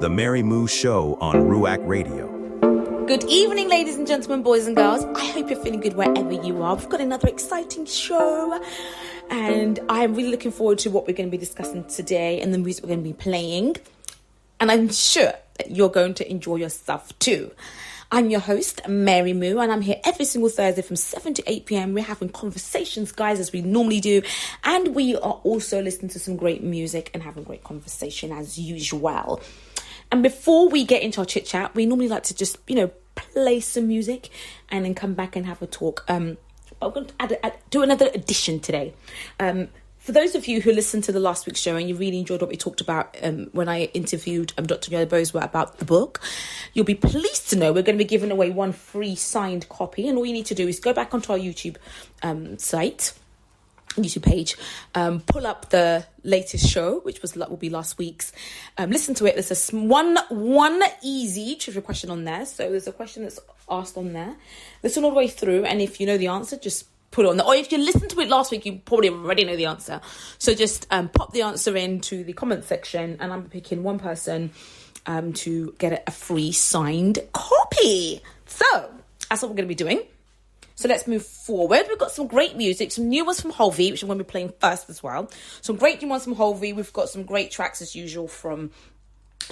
The Mary Moo Show on Ruach Radio. Good evening, ladies and gentlemen, boys and girls. I hope you're feeling good wherever you are. We've got another exciting show, and I'm really looking forward to what we're going to be discussing today and the music we're going to be playing. And I'm sure that you're going to enjoy yourself too. I'm your host, Mary Moo, and I'm here every single Thursday from 7 to 8 p.m. We're having conversations, guys, as we normally do. And we are also listening to some great music and having great conversation as usual. And before we get into our chit chat, we normally like to just, play some music and then come back and have a talk. But we're going to do another edition today. For those of you who listened to the last week's show and you really enjoyed what we talked about when I interviewed Dr. Yola Boswa about the book, you'll be pleased to know we're going to be giving away one free signed copy. And all you need to do is go back onto our YouTube YouTube page, pull up the latest show, which will be last week's. Listen to it. There's one easy trivia question on there. So there's a question that's asked on there. Listen all the way through, and if you know the answer, just put it on there. Or if you listened to it last week, you probably already know the answer. So just pop the answer into the comment section, and I'm picking one person to get a free signed copy. So that's what we're going to be doing. So let's move forward. We've got some great music, some new ones from Holvey, which I'm going to be playing first as well. Some great new ones from Holvey. We've got some great tracks as usual from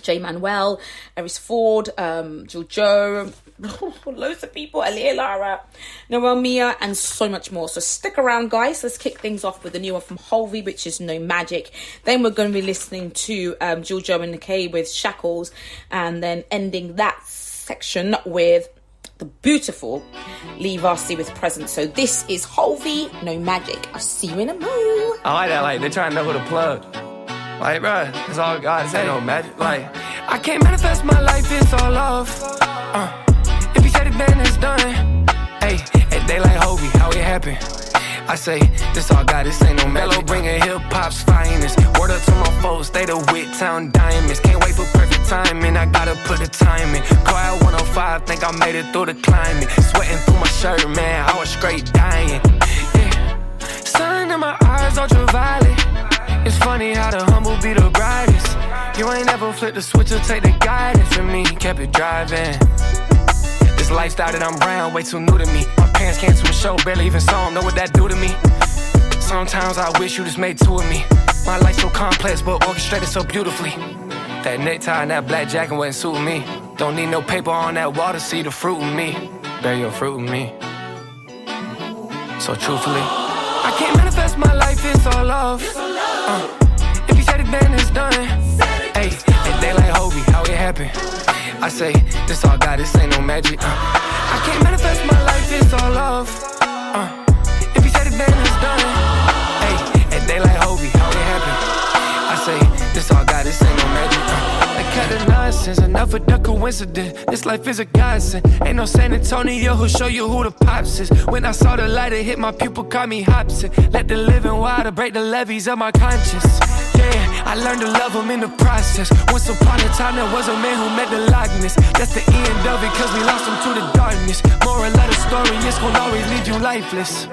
J. Manuel, Eris Ford, Jill Joe, loads of people, Aliyah Lara, Noel Mia, and so much more. So stick around, guys. Let's kick things off with the new one from Holvey, which is No Magic. Then we're going to be listening to Jill Joe and Nikkei with Shackles, and then ending that section with the beautiful Lee Varsity with Present. So this is Holvey, No Magic. I'll see you in a moo. I like that, they're trying to know who to plug. Bruh, that's all God say, no magic. I can't manifest my life, it's all love. If you said it, then it's done. Hey, they like Hovey, how it happen? I say, this all God, this ain't no mellow, bringing hip-hop's finest. Word up to my folks, they the Whittown Diamonds. Can't wait for perfect timing, I gotta put the time in. Car at 105, think I made it through the climate. Sweating through my shirt, man, I was straight dying. Yeah, sun in my eyes, ultraviolet. It's funny how the humble be the brightest. You ain't never flipped the switch or take the guidance from me, kept it driving. This lifestyle that I'm brown, way too new to me. My parents came to a show, barely even saw them, know what that do to me. Sometimes I wish you just made two of me. My life so complex, but orchestrated so beautifully. That necktie and that black jacket wasn't suiting me. Don't need no paper on that wall to see the fruit in me. Bear your fruit in me. So truthfully, I can't manifest my life, it's all love. If you said it, then it's done. Hey, they like Hovey, how it happen? I say, this all God, this ain't no magic. I can't manifest my life, it's all love. If you said it, then it's done. Hey, they like Hovey, how it happen? I say, this all God, this ain't no magic. I cut the nonsense, enough of the coincidence. This life is a godsend. Ain't no San Antonio who'll show you who the pops is. When I saw the light, it hit my pupil, caught me Hobson. Let the living water break the levees of my conscience. Yeah, I learned to love him in the process. Once upon a time, there was a man who met the likeness. That's the end of it, cause we lost him to the darkness. Moral of the story, it's gonna always leave you lifeless.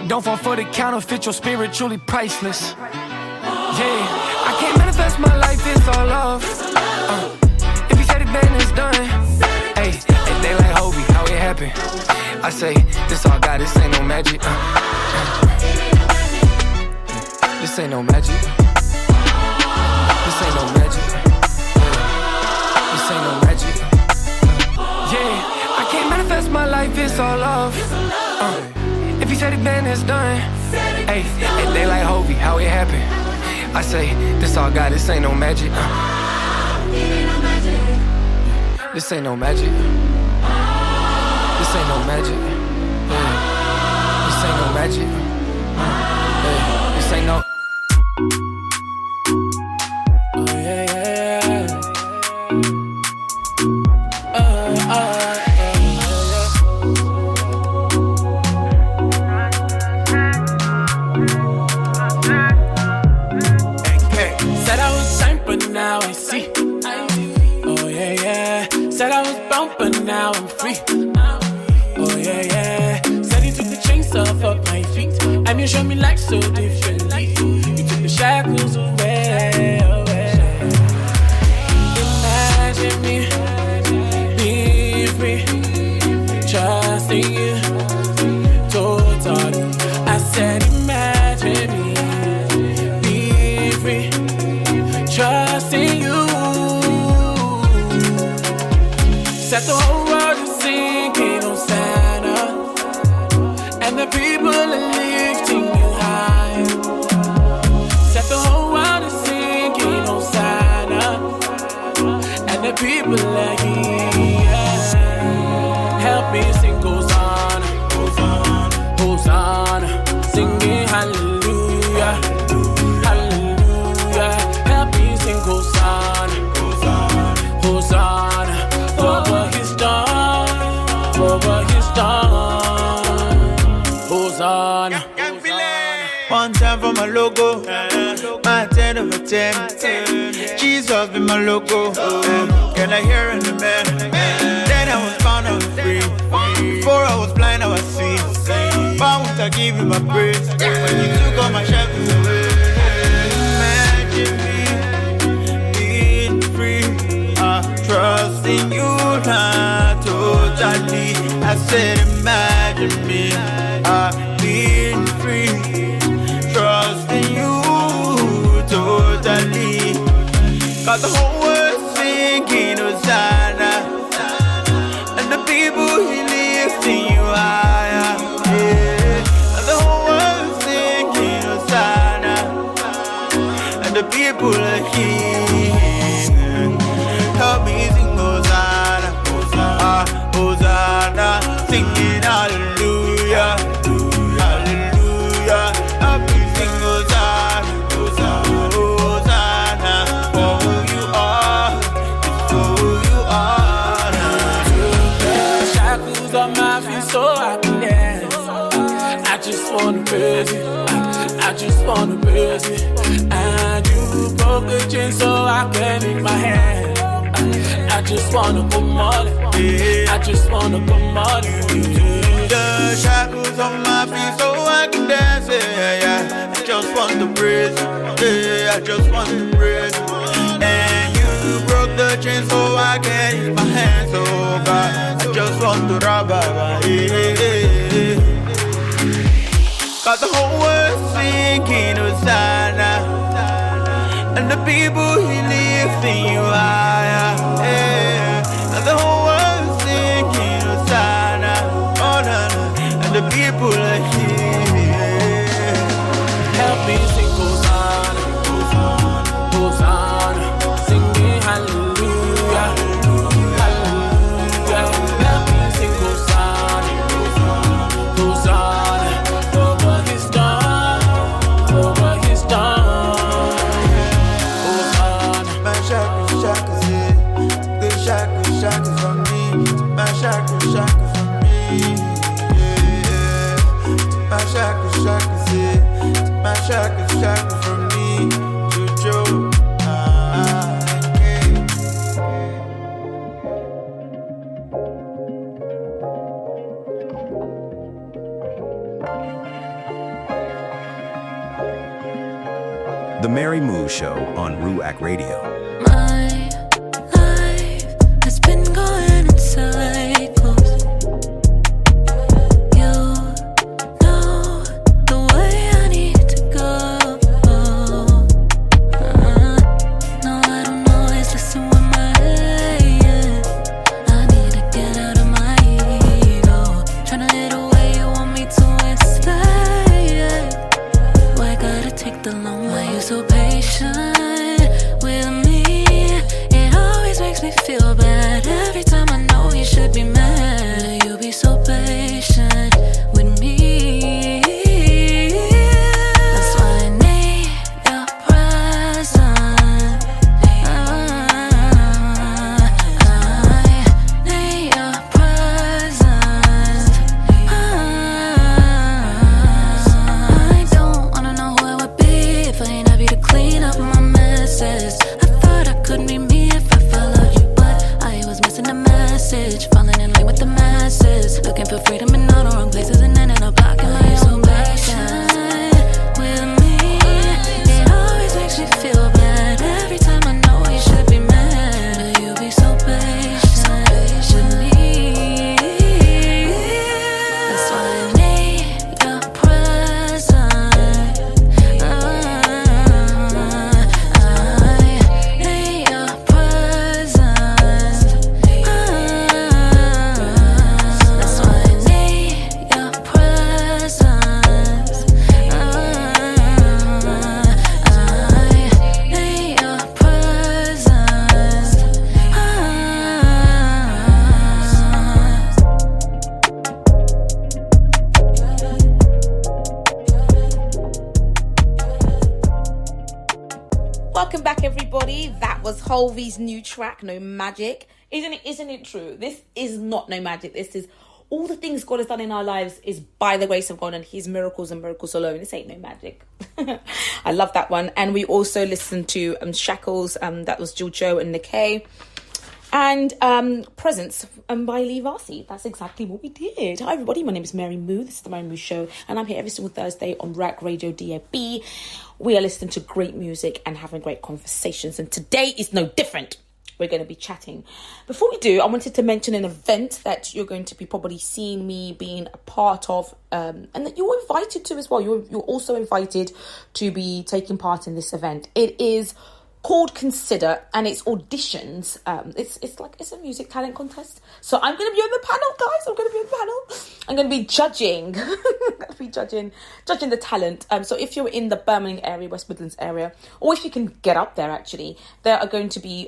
Don't fall for the counterfeit, your spirit truly priceless. Yeah, I can't manifest my life, it's all love. If you said it, then it's done. Hey, they like Hovey, how it happen? I say, this all God, this ain't no magic. This ain't no magic. This ain't no magic. This ain't no magic. Yeah, I can't manifest my life, it's all love. If you said it, then it's done. Hey, they like Hovey, how it happen? I say, this all God, this ain't no magic. This ain't no magic. This ain't no magic. This ain't no magic. This ain't no. Oh yeah, yeah, Said I was signed, but now I see. Oh yeah, yeah. Said I was bound, but now I'm free. Oh yeah, yeah. Said he took the chains off of my feet. And you show me life so differently. You took shackles away, away. Imagine me being free, trusting you totally. I said imagine me being free, trusting you. Set the whole world is singing Hosanna, and the people are lifting you high. Set the whole world is singing Hosanna, and the people are here. Help me sing Hosanna, Hosanna, Hosanna, singing hallelujah, hallelujah. Help me sing Hosanna, Hosanna, Hosanna, for what He's done, for what He's done. Hosanna. One time for my logo, my 10 over 10. Jesus be my logo. Can I hear in the man? Then I was found out free. Before I was blind, I was see. Why won't I give you my praise? When you took all my shackles away. Imagine me being free. Trusting you now totally. I said imagine me being free. Trusting you totally. Cause the whole world singing Hosanna, and the people He lifting you higher. Yeah. And the whole world singing Hosanna, and the people are here. Help me sing Hosanna, Hosanna, singing hallelujah, hallelujah. Help me sing Hosanna, Hosanna, for who you are, it's for who you are. Shackles on my feet so I can dance. I just wanna praise you, I just wanna praise you. And you broke the chain so I can lift my hand. I just wanna go molly, I just wanna go molly. The shackles on my feet so I can dance, yeah. I just want to praise, yeah. I just want to praise. And you broke the chain so I can use my hands, oh God. I just want to rob, yeah. Cause the whole world singing Hosanna, and the people He lifting you higher, yeah. And the whole world singing Hosanna, oh no, no. And the people are here. Help me sing Hosanna, Hosanna, Hosanna, singing hallelujah, hallelujah. Help me sing Hosanna, Hosanna, for what He's done, for what He's done. Hosanna. My shackles, shackles, yeah. The shackles, shackles from me. My shackles, shackles from me. Yeah. My shackles, shackles, yeah. My shackles, shackles from me. To Joe. Yeah. The Mary Moo Show on Ruach Radio. My life has been going in cycles. You know the way I need to go. No, I don't always listen with my head. I need to get out of my ego. Tryna hit away, you want me to stay. Why gotta take the long way? You're so patient with me. Welcome back, everybody. That was Holvy's new track, No Magic. Isn't it true? This is not no magic. This is all the things God has done in our lives is by the grace of God and his miracles and miracles alone. This ain't no magic. I love that one. And we also listened to Shackles. That was Jill Joe and Nikkei. And Presents by Lee Varsi. That's exactly what we did. Hi, everybody. My name is Mary Moo. This is the Mary Moo Show. And I'm here every single Thursday on Ruach Radio DAB. We are listening to great music and having great conversations. And today is no different. We're going to be chatting. Before we do, I wanted to mention an event that you're going to be probably seeing me being a part of, and that you're invited to as well. You're also invited to be taking part in this event. It is called Consider, and it's auditions. It's a music talent contest. So I'm going to be on the panel, guys. I'm going to be on the panel. I'm going to be judging. I'm going to be judging the talent. So if you're in the Birmingham area, West Midlands area, or if you can get up there, actually, there are going to be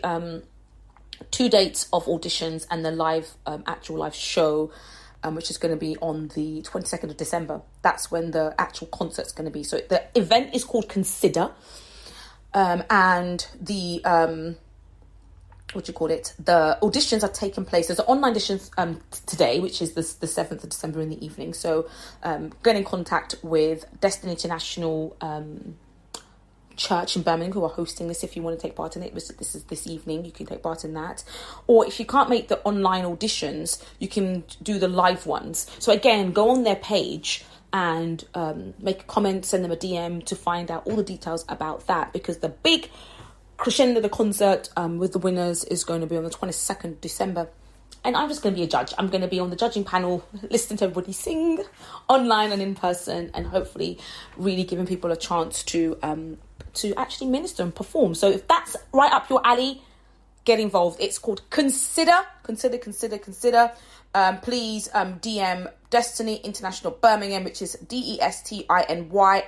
2 dates of auditions and the actual live show, which is going to be on the 22nd of December. That's when the actual concert's going to be. So the event is called Consider, and the the auditions are taking place. There's an online auditions today, which is the 7th of December in the evening. So get in contact with Destiny International Church in Birmingham, who are hosting this. If you want to take part in it, this is this evening, you can take part in that. Or if you can't make the online auditions, you can do the live ones. So again, go on their page and make a comment, send them a DM to find out all the details about that, because the big crescendo of the concert with the winners is going to be on the 22nd of December. And I'm just going to be a judge. I'm going to be on the judging panel, listening to everybody sing online and in person, and hopefully really giving people a chance to actually minister and perform. So if that's right up your alley, get involved. It's called Consider. Please DM Destiny International Birmingham, which is DESTINY,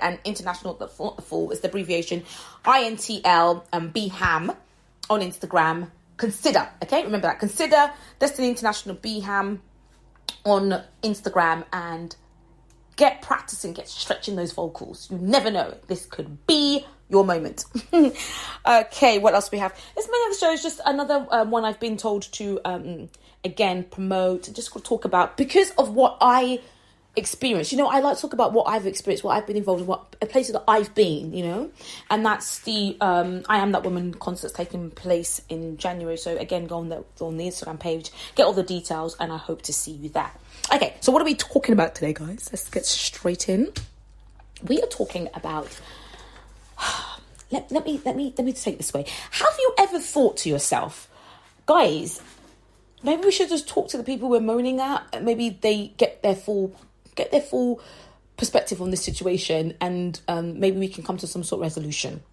and International, the full is the abbreviation, INTL BHAM on Instagram. Consider, okay? Remember that. Consider Destiny International BHAM on Instagram, and get practicing, get stretching those vocals. You never know. This could be your moment. Okay, what else we have? There's many other shows. Just another one I've been told to, again, promote, just talk about, because of what I experienced. You know, I like to talk about what I've experienced, what I've been involved in, what places that I've been, you know. And that's the I Am That Woman concert's taking place in January. So again, go on the Instagram page, get all the details, and I hope to see you there. Okay, so what are we talking about today, guys? Let's get straight in. We are talking about let me take this way. Have you ever thought to yourself, guys, maybe we should just talk to the people we're moaning at, maybe they get their full perspective on this situation, and maybe we can come to some sort of resolution.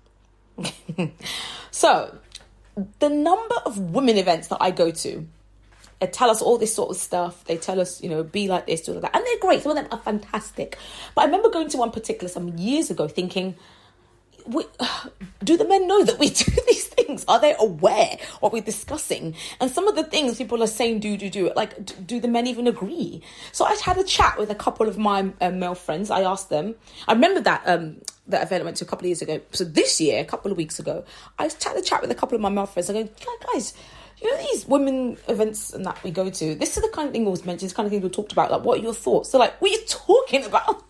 So the number of women events that I go to, they tell us all this sort of stuff. They tell us, you know, be like this, do like that. And they're great. Some of them are fantastic. But I remember going to one particular some years ago thinking, do the men know that we do these things? Are they aware what we're discussing? And some of the things people are saying, do, like, do the men even agree? So I had a chat with a couple of my male friends. I asked them. I remember that event I went to a couple of years ago. So this year, a couple of weeks ago, I had a chat with a couple of my male friends. I go, guys, you know, these women events and that we go to, this is the kind of thing we was mentioned, this kind of thing we talked about. Like, what are your thoughts? So, like, what are you talking about?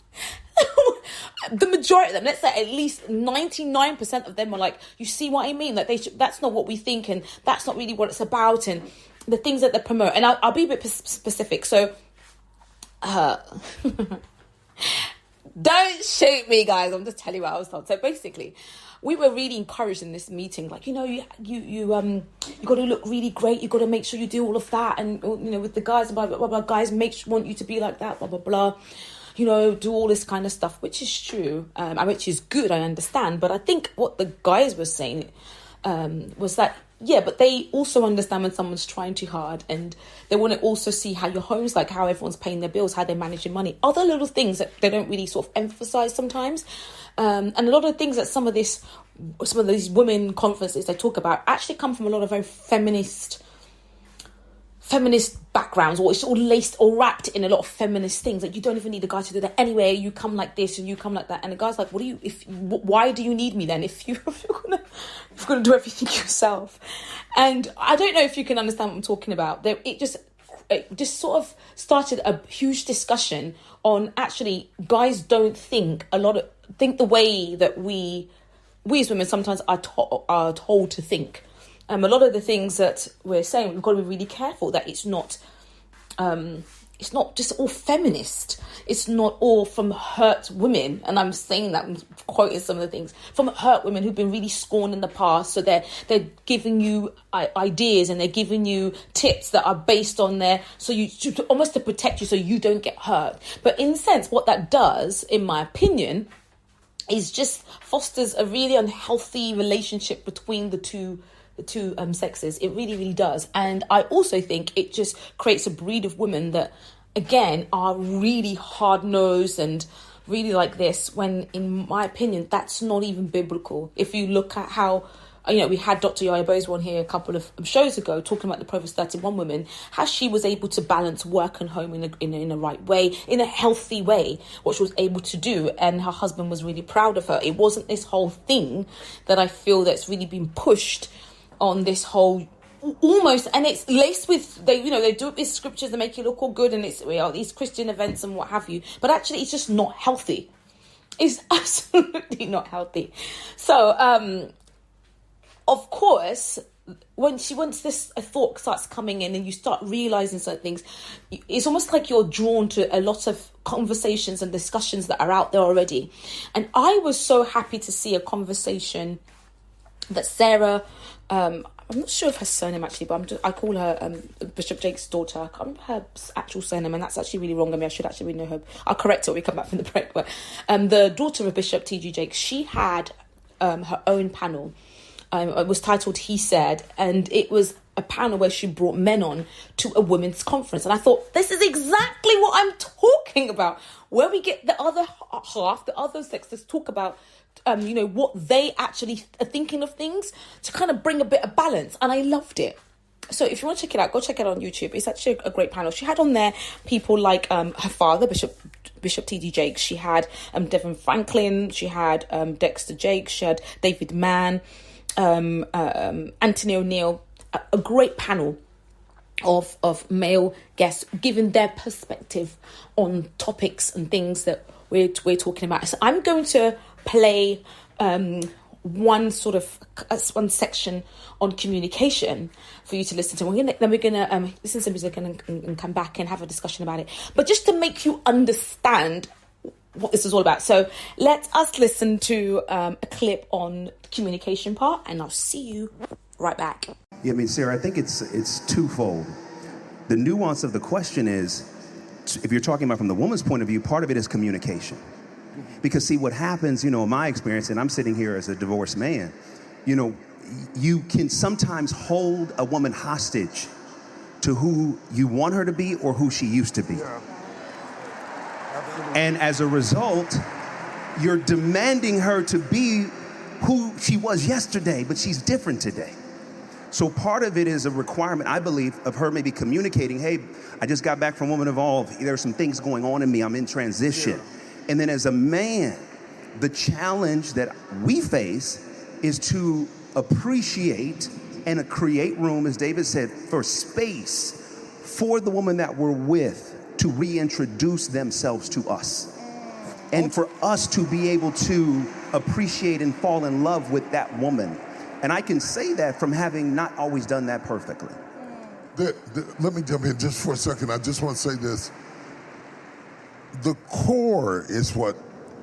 The majority of them, let's say at least 99% of them are like, you see what I mean? Like, that's not what we think, and that's not really what it's about, and the things that they promote. And I'll be a bit specific. So, don't shoot me, guys. I'm just telling you what I was told. So basically, we were really encouraged in this meeting, like, you know, you got to look really great. You got to make sure you do all of that, and, you know, with the guys, blah blah blah, blah, guys want you to be like that, blah blah blah. You know, do all this kind of stuff, which is true, which is good, I understand. But I think what the guys were saying was that, yeah, but they also understand when someone's trying too hard, and they want to also see how your home's like, how everyone's paying their bills, how they're managing money. Other little things that they don't really sort of emphasize sometimes. And a lot of things that some of these women conferences they talk about actually come from a lot of very feminist feminist backgrounds, or it's all laced or wrapped in a lot of feminist things. Like, you don't even need a guy to do that anyway. You come like this and you come like that. And the guy's like, why do you need me then if you're gonna do everything yourself? And I don't know if you can understand what I'm talking about. It just sort of started a huge discussion on, actually, guys don't think the way that we as women sometimes are told to think. A lot of the things that we're saying, we've got to be really careful that it's not just all feminist. It's not all from hurt women. And I'm saying that, I'm quoting some of the things from hurt women who've been really scorned in the past. So they're giving you ideas and they're giving you tips that are based on almost to protect you so you don't get hurt. But in a sense, what that does, in my opinion, is just fosters a really unhealthy relationship between the two sexes. It really, really does. And I also think it just creates a breed of women that, again, are really hard-nosed and really like this, when, in my opinion, that's not even biblical. If you look at how, we had Dr. Yaya Bozo on here a couple of shows ago talking about the Proverbs 31 woman, how she was able to balance work and home in a right way, in a healthy way, what she was able to do, and her husband was really proud of her. It wasn't this whole thing that I feel that's really been pushed on this whole almost, and it's laced with, they do it with scriptures and make it look all good, and it's these Christian events and what have you, but actually it's just not healthy. It's absolutely not healthy. So of course, once this thought starts coming in and you start realizing certain things, it's almost like you're drawn to a lot of conversations and discussions that are out there already. And I was so happy to see a conversation that Sarah, I'm not sure of her surname actually, but I call her Bishop Jake's daughter. I can't remember her actual surname, and that's actually really wrong. I mean, I should actually know her. I'll correct it when we come back from the break. But the daughter of Bishop T.G. Jakes, she had her own panel. It was titled He Said, and it was a panel where she brought men on to a women's conference. And I thought, this is exactly what I'm talking about, where we get the other half, the other sex, to talk about what they actually are thinking of things, to kind of bring a bit of balance. And I loved it. So if you want to check it out, go check it out on YouTube. It's actually a great panel. She had on there people like her father, Bishop T.D. Jakes. She had Devin Franklin. She had Dexter Jakes. She had David Mann, Anthony O'Neill. A great panel of male guests giving their perspective on topics and things that we're talking about. So I'm going to play one section on communication for you to listen to. Then we're gonna listen to music and come back and have a discussion about it. But just to make you understand what this is all about, so let us listen to a clip on the communication part, and I'll see you right back. Yeah, I mean, Sarah, I think it's twofold. The nuance of the question is, if you're talking about from the woman's point of view, part of it is communication. Because see, what happens, in my experience, and I'm sitting here as a divorced man, you can sometimes hold a woman hostage to who you want her to be or who she used to be. Yeah. And as a result, you're demanding her to be who she was yesterday, but she's different today. So part of it is a requirement, I believe, of her maybe communicating, hey, I just got back from Woman Evolve. There are some things going on in me. I'm in transition. Yeah. And then as a man, the challenge that we face is to appreciate and create room, as David said, for space for the woman that we're with to reintroduce themselves to us. And for us to be able to appreciate and fall in love with that woman. And I can say that from having not always done that perfectly. Let me jump in just for a second. I just want to say this. The core is what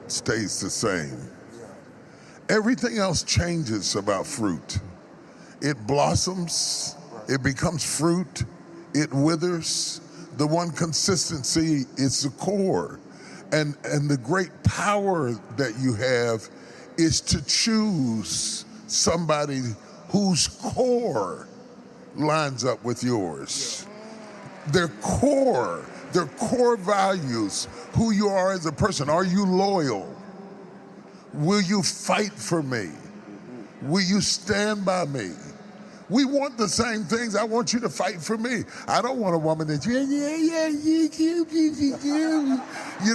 stays the same. Everything else changes about fruit. It blossoms, it becomes fruit, it withers. The one consistency is the core. And the great power that you have is to choose somebody whose core lines up with yours. Their core values, who you are as a person. Are you loyal? Will you fight for me? Will you stand by me? We want the same things. I want you to fight for me. I don't want a woman that, you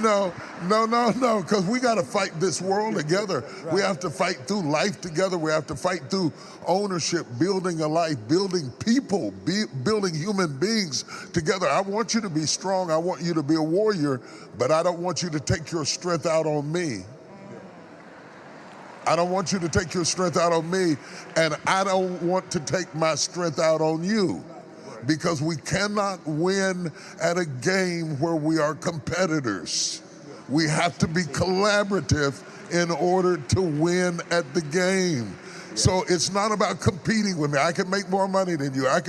know, no, because we got to fight this world together. We have to fight through life together. We have to fight through ownership, building a life, building people, building human beings together. I want you to be strong. I want you to be a warrior, but I don't want you to take your strength out on me. I don't want you to take your strength out on me, and I don't want to take my strength out on you, because we cannot win at a game where we are competitors. We have to be collaborative in order to win at the game. So it's not about competing with me. I can make more money than you. No,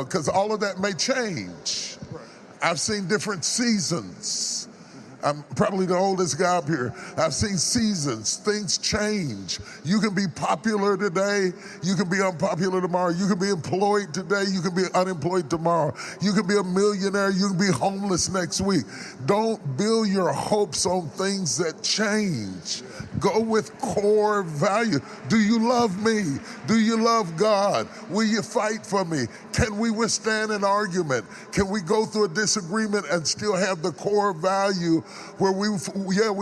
because all of that may change. I've seen different seasons. I'm probably the oldest guy up here. I've seen seasons. Things change. You can be popular today. You can be unpopular tomorrow. You can be employed today. You can be unemployed tomorrow. You can be a millionaire. You can be homeless next week. Don't build your hopes on things that change. Go with core value. Do you love me? Do you love God? Will you fight for me? Can we withstand an argument? Can we go through a disagreement and still have the core value where we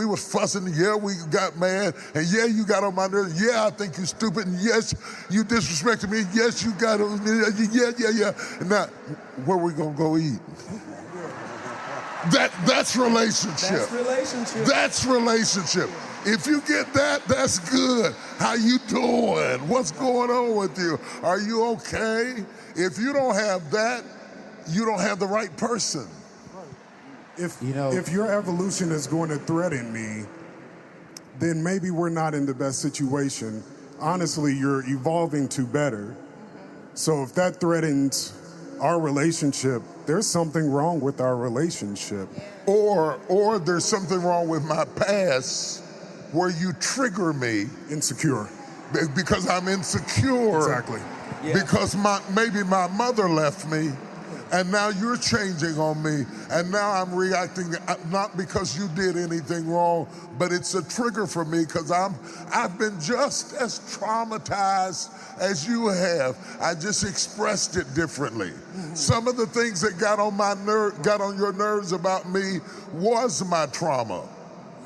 were fussing, we got mad, and you got on my nerves, I think you're stupid, and yes, you disrespected me, yes, you got on me, and now, where we gonna go eat? That's relationship. That's relationship. If you get that, that's good. How you doing? What's going on with you? Are you okay? If you don't have that, you don't have the right person. If your evolution is going to threaten me, then maybe we're not in the best situation. Honestly, you're evolving to better. So if that threatens our relationship, there's something wrong with our relationship. Or there's something wrong with my past where you trigger me. Insecure. Because I'm insecure. Exactly. Because maybe my mother left me, and now you're changing on me, and now I'm reacting not because you did anything wrong, but it's a trigger for me because I've been just as traumatized as you have. I just expressed it differently. Some of the things that got on your nerves about me was my trauma.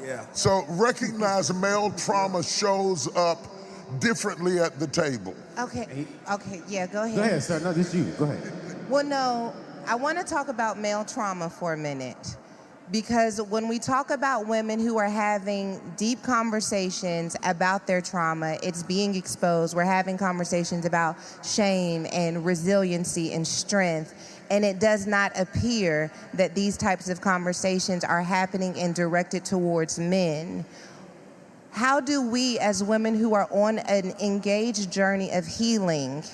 Yeah. So recognize male trauma shows up differently at the table. Okay, yeah, go ahead. Go ahead, sir. No, this is you. Go ahead. Well, no, I want to talk about male trauma for a minute. Because when we talk about women who are having deep conversations about their trauma, it's being exposed. We're having conversations about shame and resiliency and strength. And it does not appear that these types of conversations are happening and directed towards men. How do we, as women who are on an engaged journey of healing,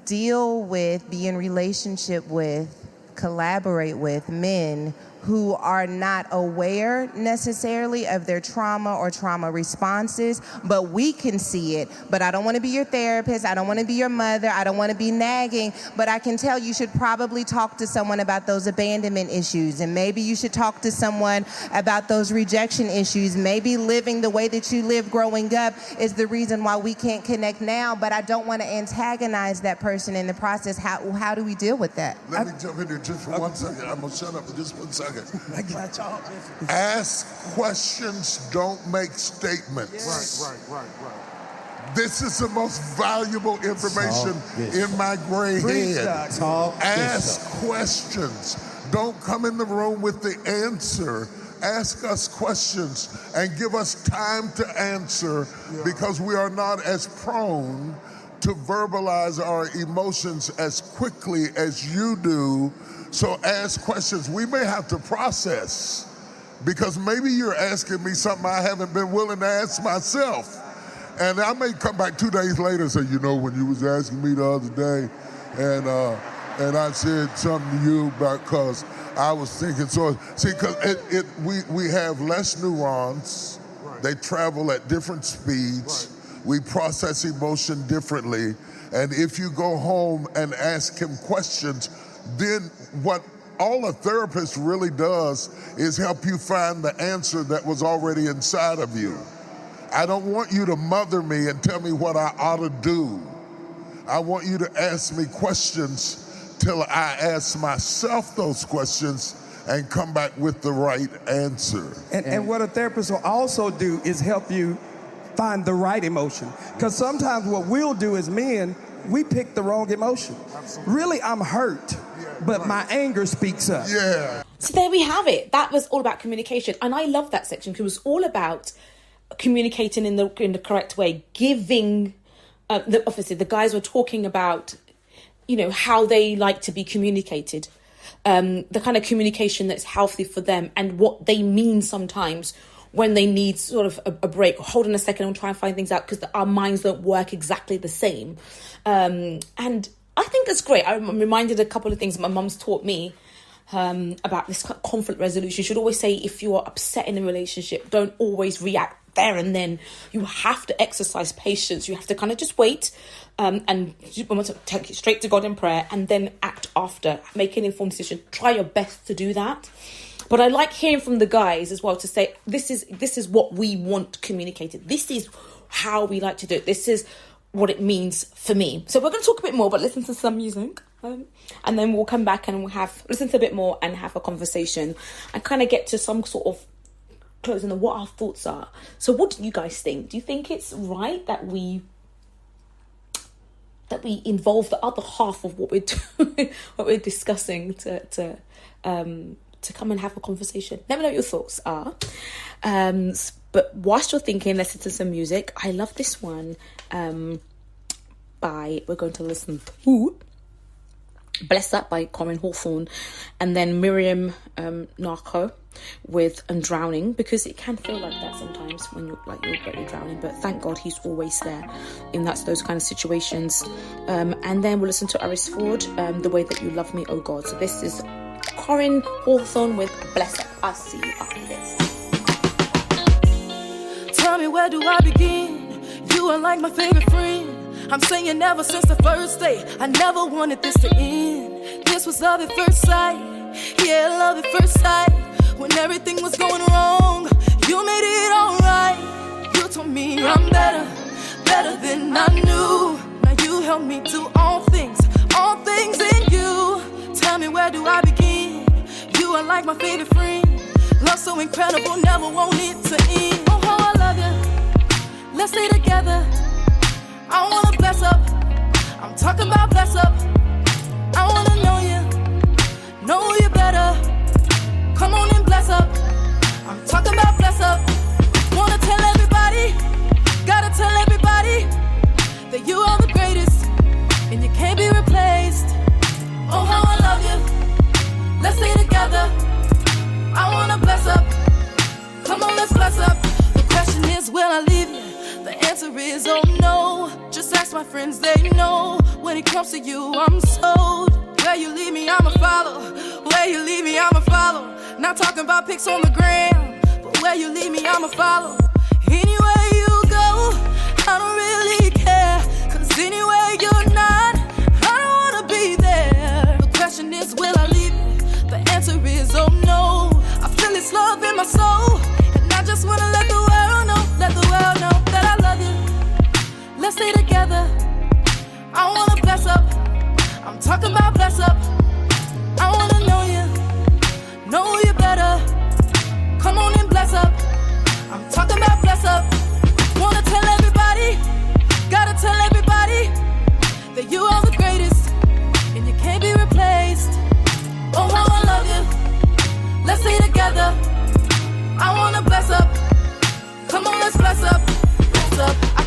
deal with, be in relationship with, collaborate with men who are not aware necessarily of their trauma or trauma responses, but we can see it. But I don't want to be your therapist. I don't want to be your mother. I don't want to be nagging. But I can tell you should probably talk to someone about those abandonment issues. And maybe you should talk to someone about those rejection issues. Maybe living the way that you lived growing up is the reason why we can't connect now. But I don't want to antagonize that person in the process. How do we deal with that? Let me jump in here just for 1 second. I'm going to shut up for just 1 second. I got y'all. Ask questions, don't make statements. Right. This is the most valuable information in my gray head. Ask questions. Don't come in the room with the answer. Ask us questions and give us time to answer because we are not as prone to verbalize our emotions as quickly as you do. So ask questions. We may have to process because maybe you're asking me something I haven't been willing to ask myself. And I may come back 2 days later and say, when you was asking me the other day and I said something to you because I was thinking, so see, because we have less neurons. They travel at different speeds. We process emotion differently. And if you go home and ask him questions, then what all a therapist really does is help you find the answer that was already inside of you. I don't want you to mother me and tell me what I ought to do. I want you to ask me questions till I ask myself those questions and come back with the right answer. And what a therapist will also do is help you find the right emotion. Because sometimes what we'll do as men, we pick the wrong emotion. Absolutely. Really, I'm hurt, but my anger speaks up. Yeah. So there we have it. That was all about communication. And I love that section because it was all about communicating in the correct way, giving, obviously the guys were talking about, how they like to be communicated, the kind of communication that's healthy for them and what they mean sometimes when they need sort of a break. Hold on a second and try and find things out because our minds don't work exactly the same. And I think that's great. I'm reminded a couple of things my mum's taught me about this conflict resolution. You should always say if you are upset in a relationship, don't always react there and then. You have to exercise patience. You have to kind of just wait and take it straight to God in prayer and then act after. Make an informed decision. Try your best to do that. But I like hearing from the guys as well to say, this is what we want communicated. This is how we like to do it. This is what it means for me. So we're going to talk a bit more, but listen to some music. And then we'll come back and we'll listen to a bit more and have a conversation and kind of get to some sort of closing on what our thoughts are. So what do you guys think? Do you think it's right that we involve the other half of what we're doing, what we're discussing to come and have a conversation? Let me know what your thoughts are. But whilst you're thinking, listen to some music. I love this one. We're going to listen to Bless Up by Corin Hawthorne, and then Miriam Narco with And Drowning, because it can feel like that sometimes when you're drowning, but thank God he's always there in those kind of situations. And then we'll listen to Aris Ford, The Way That You Love Me, Oh God. So this is Corin Hawthorne with Bless Up. I'll see you after this. Tell me, where do I begin? You are like my favorite friend. I'm saying never since the first day. I never wanted this to end. This was love at first sight. Yeah, love at first sight. When everything was going wrong, you made it alright. You told me I'm better than I knew. Now you help me do all things in you. Tell me, where do I begin? You are like my favorite friend. Love so incredible, never want it to end. Oh, how I love you. Let's stay together. I wanna bless up. I'm talking about bless up. I wanna know you better. Come on and bless up. I'm talking about bless up. Wanna tell everybody, gotta tell everybody that you are the greatest and you can't be replaced. Oh, how I love you. Let's stay together. I wanna bless up. Come on, let's bless up. The question is, will I leave you? The answer is, oh no. Just ask my friends, they know. When it comes to you, I'm sold. Where you leave me, I'ma follow. Where you leave me, I'ma follow. Not talking about pics on the gram, but where you leave me, I'ma follow. Anywhere you go, I don't really care. Cause anywhere you're not, I don't wanna be there. The question is, will I leave you? The answer is, oh no. I feel this love in my soul, and I just wanna let the world know that I love you. Let's stay together. I wanna bless up. I'm talking about bless up. I wanna know you better. Come on and bless up. I'm talking about bless up. Wanna tell everybody, gotta tell everybody that you are the greatest and you can't be replaced. Oh, how I love you. Let's stay together. I wanna bless up. Come on, let's bless up. Bless up. I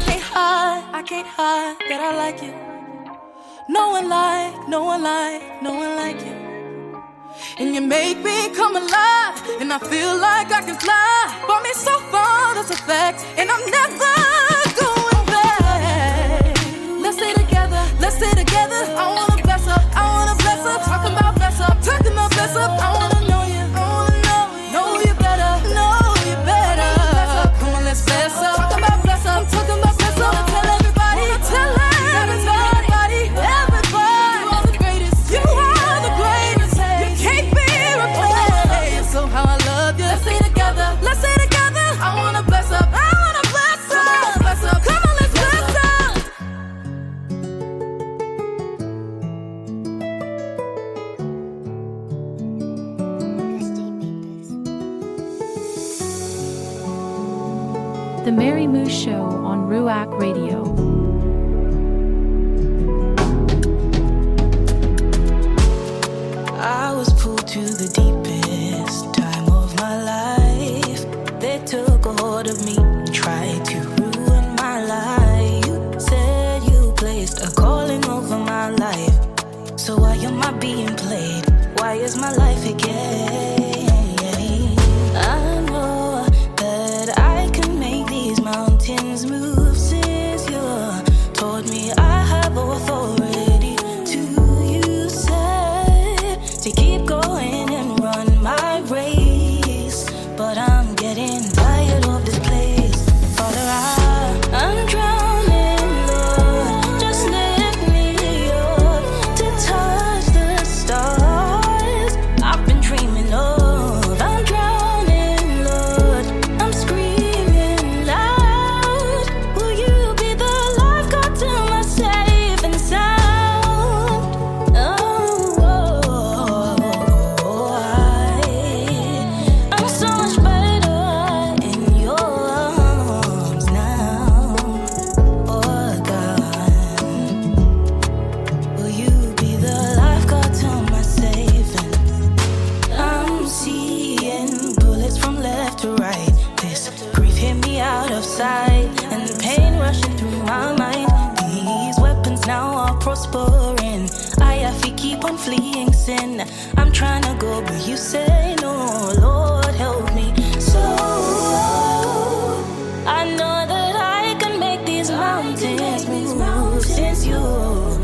can't hide that I like you. No one like you. And you make me come alive, and I feel like I can fly. Brought me so far, that's a fact, and I'm never going back. Let's stay together, let's stay together. I wanna bless up, talking about bless up, I wanna know you, know you better. Come on, let's bless up, talking about bless up, wanna tell everybody, everybody, you are the greatest, you can't be replaced. So how I love you. Let's stay together. I wanna bless up. The Mary Moo Show on Ruach Radio. I was pulled to the deepest time of my life. They took a hold of me, tried to ruin my life. You said you placed a calling over my life. So why am I being played? Why is my life a game? I know that I can make these mountains move since you told me I have authority to. You said to keep going and run my race, but I'm getting tired of this place. Father, I'm drowning, Lord. Just lift me up to touch the stars I've been dreaming of. I'm drowning, Lord. I'm screaming loud. Will you be the lifeguard to my safe and sound? I'm so much better in your arms now. Oh God, will you be the lifeguard to my saving? I'm seeing bullets from left to right. This grief hit me out of sight, and the pain rushing through my mind. These weapons now are prospering. I have to keep on fleeing sin. I'm trying to go, but you say no. Lord, help me. So I know that I can make these mountains move since you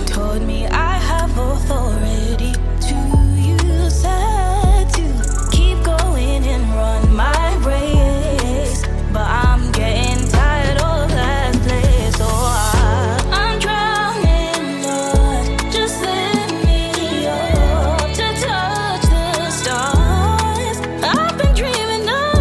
told me I have authority to. You said to keep going and run my race, but I'm getting tired of that place. Oh, I'm drowning, Lord. Just lift me up to touch the stars I've been dreaming of.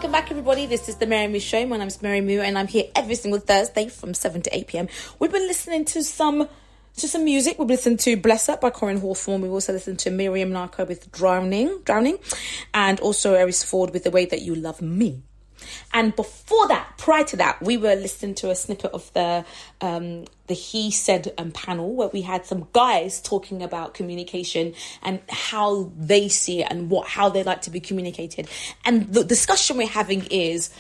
welcome back, everybody. This is the Mary Moo Show. My name is Mary Moo, and I'm here every single Thursday from 7 to 8 p.m. We've been listening to some music. We've listened to Bless Up by Corinne Hawthorne. We've also listened to Miriam Narco with Drowning, and also Eris Ford with The Way That You Love Me. And before that, prior to that, we were listening to a snippet of the He Said panel, where we had some guys talking about communication and how they see it and how they like to be communicated. And the discussion we're having is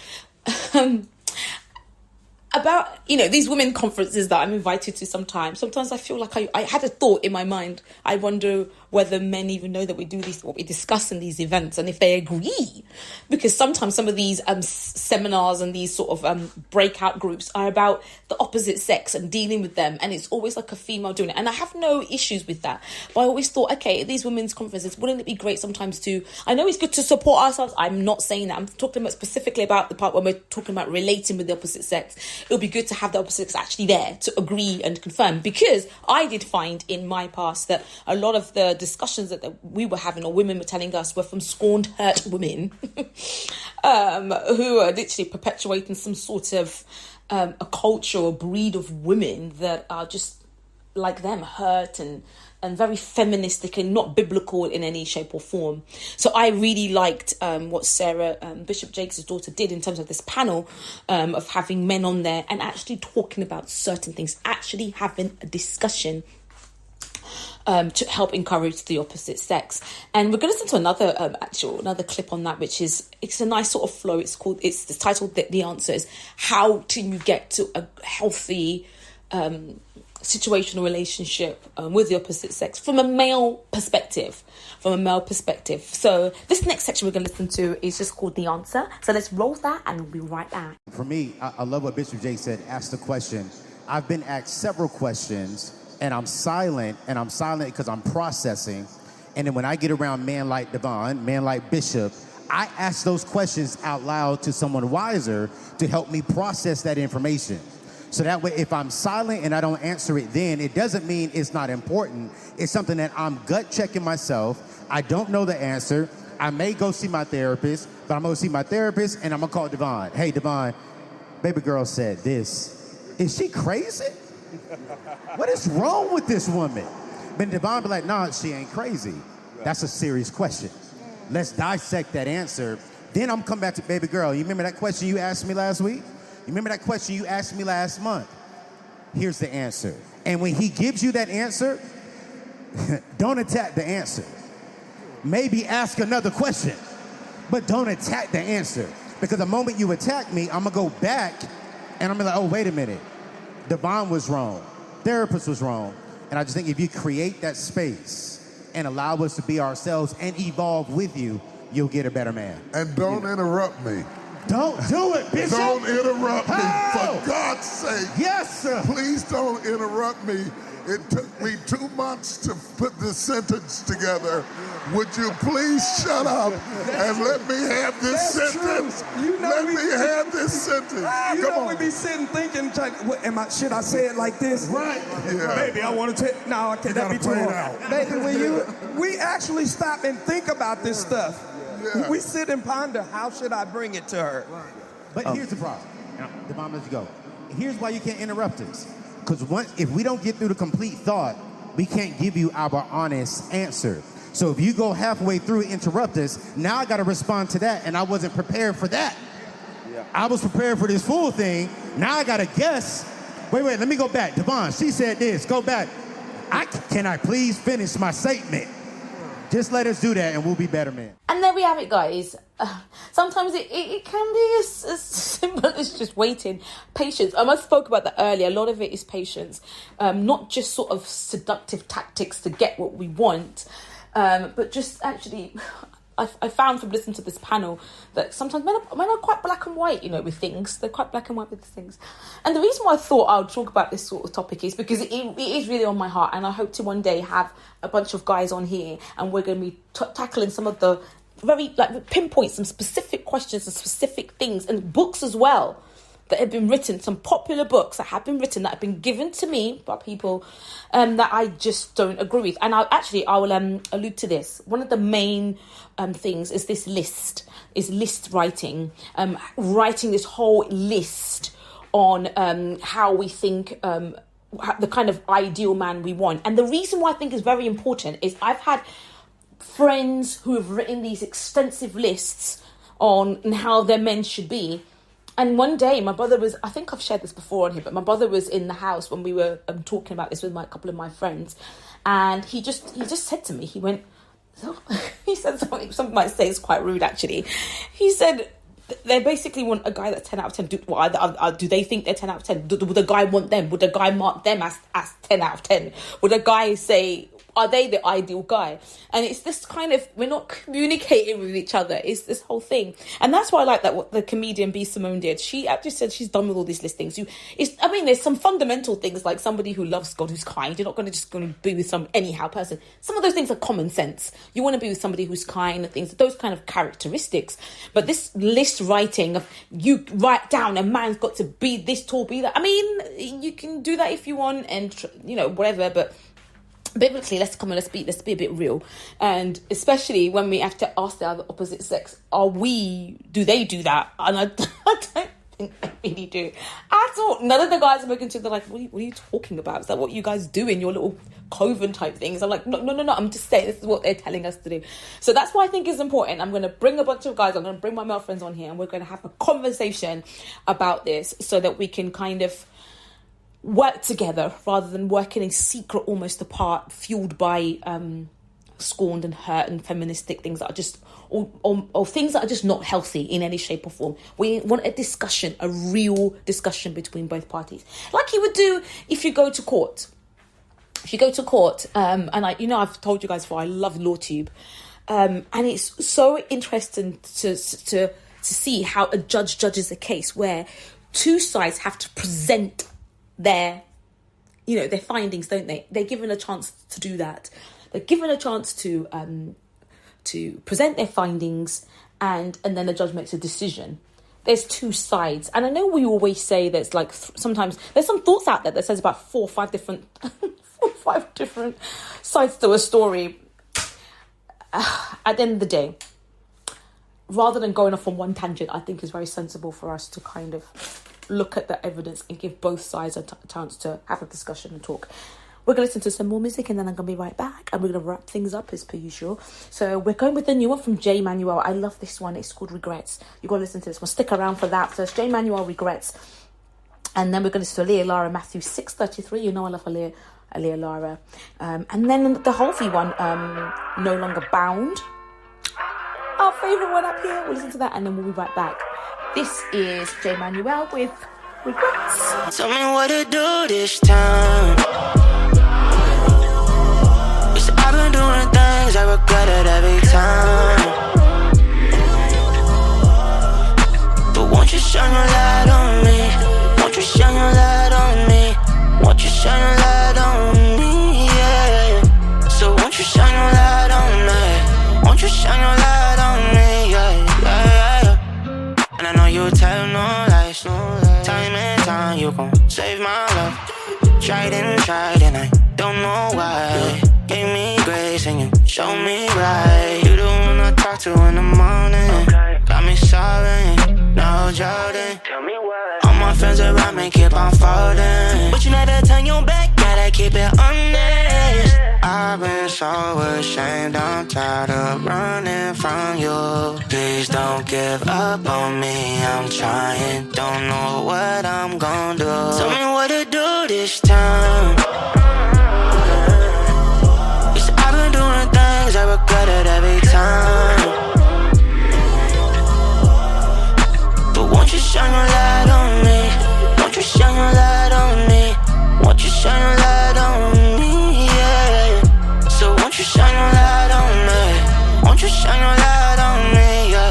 about, these women conferences that I'm invited to sometimes. Sometimes I feel like I had a thought in my mind. I wonder whether men even know that we do what we discuss in these events, and if they agree. Because sometimes some of these seminars and these sort of breakout groups are about the opposite sex and dealing with them, and it's always like a female doing it. And I have no issues with that. But I always thought, okay, at these women's conferences, wouldn't it be great sometimes to... I know it's good to support ourselves. I'm not saying that. I'm talking about specifically about the part when we're talking about relating with the opposite sex. It would be good to have the opposite sex actually there to agree and confirm. Because I did find in my past that a lot of the discussions that we were having, or women were telling us, were from scorned, hurt women who are literally perpetuating some sort of a culture or breed of women that are just like them, hurt and very feministic and not biblical in any shape or form. So I really liked what Sarah, Bishop Jakes' daughter, did in terms of this panel of having men on there and actually talking about certain things, actually having a discussion to help encourage the opposite sex. And we're going to listen to another clip on that, it's a nice sort of flow. It's titled The Answer is How Can You Get to a Healthy situational relationship with the opposite sex from a male perspective. So this next section we're going to listen to is just called The Answer. So let's roll that and we'll be right back. For me, I love what Bishop Jake said, ask the question. I've been asked several questions and I'm silent because I'm processing. And then when I get around men like Devon, men like Bishop, I ask those questions out loud to someone wiser to help me process that information. So that way, if I'm silent and I don't answer it then, it doesn't mean it's not important. It's something that I'm gut checking myself. I don't know the answer. I may go see my therapist, but I'm going to see my therapist and I'm going to call Devon. Hey, Devon, baby girl said this. Is she crazy? What is wrong with this woman? But Devon be like, nah, she ain't crazy. That's a serious question. Let's dissect that answer. Then I'm come back to baby girl. You remember that question you asked me last week? You remember that question you asked me last month? Here's the answer. And when he gives you that answer, don't attack the answer. Maybe ask another question, but don't attack the answer. Because the moment you attack me, I'm gonna go back and I'm gonna be like, oh, wait a minute. Devon was wrong. Therapist was wrong. And I just think if you create that space and allow us to be ourselves and evolve with you, you'll get a better man. And don't interrupt me. Don't do it, Bishop. Don't interrupt me, for God's sake. Yes, sir. Please don't interrupt me. It took me 2 months to put this sentence together. Would you please shut up and let me have this sentence? Let me have this sentence. We be sitting thinking, should I say it like this? Right. Yeah. Baby, I want to take... No, okay, that'd be too hard. Baby, we actually stop and think about this stuff. Yeah. We sit and ponder, how should I bring it to her? But here's the problem. Devon, let's go. Here's why you can't interrupt us. Because if we don't get through the complete thought, we can't give you our honest answer. So if you go halfway through and interrupt us, now I got to respond to that, and I wasn't prepared for that. Yeah. I was prepared for this full thing. Now I got to guess. Wait, let me go back. Devon, she said this. Go back. Can I please finish my statement? Just let us do that and we'll be better men. And there we have it, guys. Sometimes it can be as simple as just waiting. Patience. I spoke about that earlier. A lot of it is patience. Not just sort of seductive tactics to get what we want, but just actually... I found from listening to this panel that sometimes men are quite black and white, with things. They're quite black and white with things. And the reason why I thought I would talk about this sort of topic is because it is really on my heart. And I hope to one day have a bunch of guys on here and we're going to be tackling some of the very, pinpoint some specific questions and specific things and books as well that have been written, some popular books that have been written, that have been given to me by people that I just don't agree with. And I will allude to this. One of the main things is this list writing, writing this whole list on how we think the kind of ideal man we want. And the reason why I think is very important is I've had friends who have written these extensive lists on how their men should be. And one day my brother was, I think I've shared this before on here, but my brother was in the house when we were talking about this with a couple of my friends, and he just said to me, he went, he said something, some might say it's quite rude actually. He said they basically want a guy that's 10 out of 10. Do they think they're 10 out of 10? Would the guy want them? Would the guy mark them as 10 out of 10? Would a guy say, are they the ideal guy? And it's this kind of, we're not communicating with each other. It's this whole thing. And that's why I like that what the comedian B. Simone did. She actually said she's done with all these listings. There's some fundamental things like somebody who loves God, who's kind. You're not going to be with some anyhow person. Some of those things are common sense. You want to be with somebody who's kind, those kind of characteristics. But this list writing of, you write down a man's got to be this tall, be that. I mean, you can do that if you want and, whatever, but biblically, let's be a bit real. And especially when we have to ask the other opposite sex, do they do that? And I don't think they really do at all. None of the guys I'm looking to, they're like, what are you talking about? Is that what you guys do in your little coven type things? I'm like, no, I'm just saying this is what they're telling us to do. So that's why I think it's important. I'm going to bring a bunch of guys, I'm going to bring my male friends on here, and we're going to have a conversation about this so that we can kind of work together rather than working in secret, almost apart, fueled by scorned and hurt and feministic things that are just or things that are just not healthy in any shape or form. We want a discussion, a real discussion between both parties, like you would do if you go to court. If you go to court, and I've told you guys before, I love LawTube, and it's so interesting to see how a judge judges a case where two sides have to present their findings, don't they? They're given a chance to do that. They're given a chance to present their findings, and then the judge makes a decision. There's two sides, and I know we always say there's like sometimes there's some thoughts out there that says about 4 or 5 different sides to a story. At the end of the day, rather than going off on one tangent, I think it's very sensible for us to kind of look at the evidence and give both sides a chance to have a discussion and talk. We're going to listen to some more music and then I'm going to be right back, and we're going to wrap things up as per usual. So we're going with the new one from J. Manuel. I love this one. It's called Regrets. You've got to listen to this one. Stick around for that. So it's J. Manuel, Regrets. And then we're going to listen to Aaliyah Lara, Matthew 6:33. You know I love Aaliyah Lara. And then the Halsey one, No Longer Bound. Our favourite one up here. We'll listen to that and then we'll be right back. This is J. Manuel with Regrets. Tell me what to do this time. Cause I've been doing things I regret it every time. But won't you shine your light on me? Won't you shine your light on me? Won't you shine your light on me? Yeah. So won't you shine your light on me? Won't you shine your light on me? Yeah. And I know you tell no lies. Time and time you gon' save my life. Tried and I don't know why. Gave me grace and you showed me right. You the one I talk to in the morning. Got me sobbing, no Jordan. Tell me why. All my friends around me keep on falling, but you never turn your back, gotta keep it honest. I've been so ashamed, I'm tired of running from you. Please don't give up on me, I'm trying. Don't know what I'm gonna do. Tell me what to do this time. Cause I've been doing things I regret it every time. But won't you shine your light on me? Won't you shine your light on me? Won't you shine your light on me? Yeah. So won't you shine your light on me? Won't you shine your light on me? Yeah.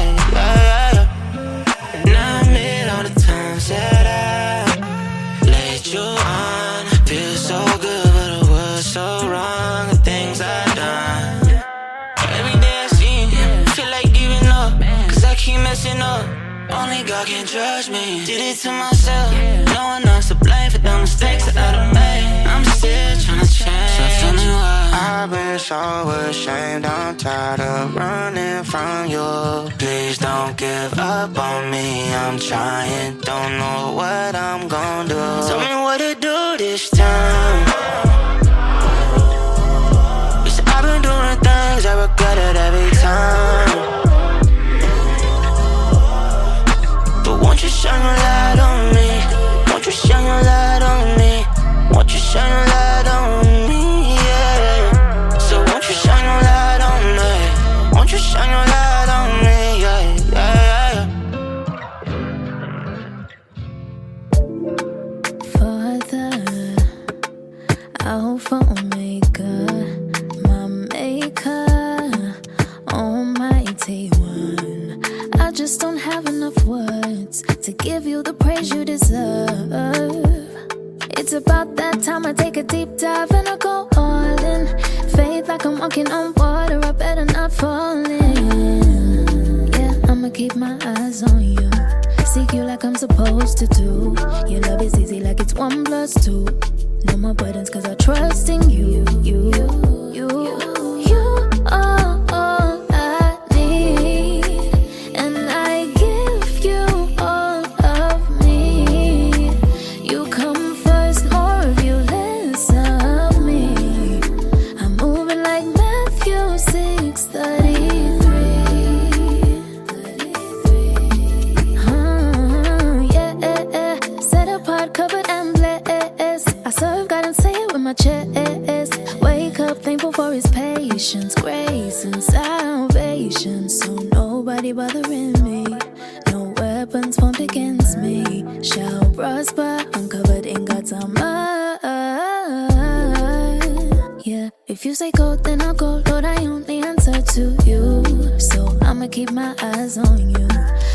And I admit all the times that I laid you on. Feel so good, but it was so wrong. The things I've done. Every day I see you, feel like giving up, cause I keep messing up. Only God can judge me. Did it to myself. No one else to blame for the mistakes that I done made. I'm still trying to change. So tell me why. I've been so ashamed. I'm tired of running from you. Please don't give up on me. I'm trying. Don't know what I'm gonna do. Tell me what to do this time. Cause I've been doing things I regret it every time. But won't you shine your light on me? Won't you shine your light on me? Won't you shine your light on me? Yeah. So won't you shine your light on me? Won't you shine your light on me? Yeah, yeah, yeah. Father, Alpha, Omega, my maker, Almighty One. I just don't have enough words to give you the praise you deserve. It's about that time I take a deep dive and I go all in. Faith like I'm walking on water, I better not fall in. Yeah, I'ma keep my eyes on you. Seek you like I'm supposed to do. Your love is easy like it's 1 + 2. No more burdens cause I trust in you. You are all I need. And I give you all of me. You come first, more of you, less of me. I'm moving like Matthew 6:33. Yeah. Set apart, covered and blessed. I serve God and say it with my chest. Wake up, thankful for his patience, grace and salvation. So nobody bothering me. No weapons formed against me shall prosper. I'm covered in God's armor. Yeah, if you say go, then I'll go. Lord, I only answer to you. So I'ma keep my eyes on you.